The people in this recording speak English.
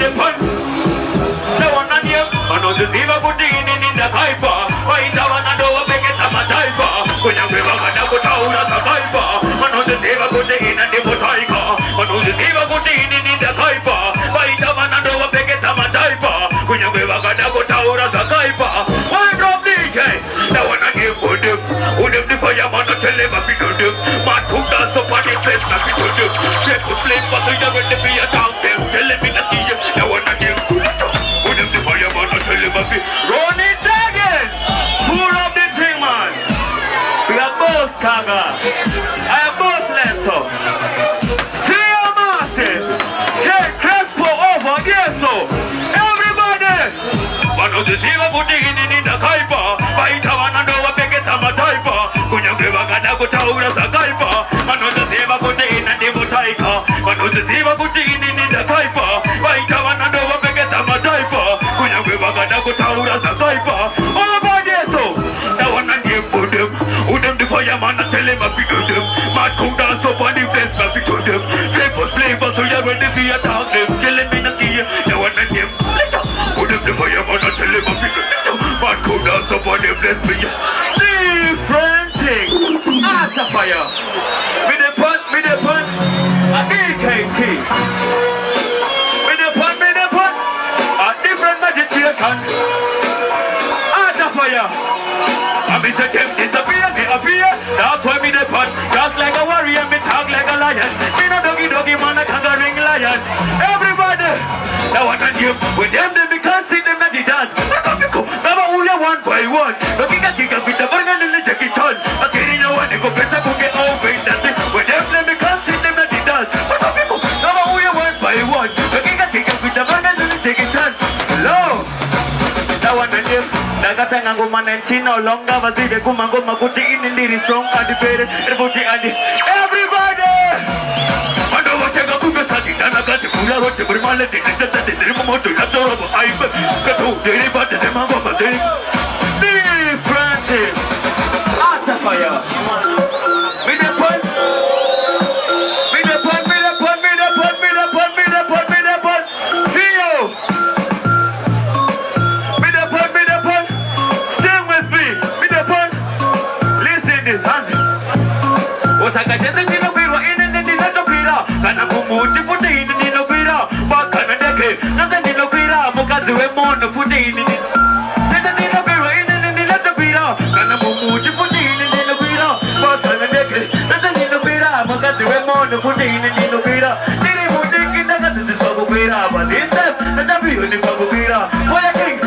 the fun. The one on you, I know the diva put in the hyper. Why the one I know a packet of my diaper? When I will go down as a hyper. I know the diva put in the tiger. I know the diva put in the hyper. Why the one I know a packet of my diaper? When you will go down as a hyper. One drop DJ. The one I give for them. Who them the fireman to tell him what we do do. My Kudaso party place what we do do. Get to play for the young and the be a town them. Tell him in the team. The one I give. Who them the fireman to tell him what we run it again. Pull up the thing, man. We are boss Naka. I am boss Leso. See your massive. Take Crespo over. Yes, so. Everybody. One of the team put in the Kaipa. Fight one and over packets of a typer. Kunya give a Gadago Taura Sakaipa. One of the team put in and the Taika. One of the team put in the Kaipa. Fight one and over packets of a typer. Kunya give a Gadago Taura Sakaipa. Over there, so. The one and give for them. Who them the fireman and tell him what we do them. My Kudaso body place what we do them. Flavor, so you're ready to attack them. Kill him in the key. The one and give. Who them the fireman and tell him what we do them. My Kudaso body bless me. Different thing. After fire. With the pun. A DKT. With the pun. A different meditation. After fire. I miss a them disappear, they appear. That's why me the pun. Just like a warrior, me talk like a lion. Me no doggy man, a conquering lion. Everybody. Now what can you? With them, they can't see them at the dance. Never only one by one. Looking at the with the burger and the jacket on. I say you know what they go better go get over it. That's it. With them, they can't see them at the dance. Never only one by one. Looking at the with the burger and the jacket on. Hello. Now what can you? Naka tango man and chino longer. Was it a kumango makuti in the strong and the better. Everybody. I don't want to go to the study. I got the Dhula what the Burmala did. The remote to the door of I got to deliver the Mango. Different thing. After fire. With the pun. Theo. With the pun. Sing with me. With the pun. Listen this. Hansi. Was I got to see the people in the Kana kumuti futi ini no pira, bakana deke. Nasa ni no pira, mukazi we mono futi ini. Nasa ni no pira ini no pira. Kana kumuti futi ini no pira, bakana deke. Nasa ni no pira, mukazi we mono futi ini no pira. Niri futi kita kata siswa pira, but this time nasa pira ni pira. Why king?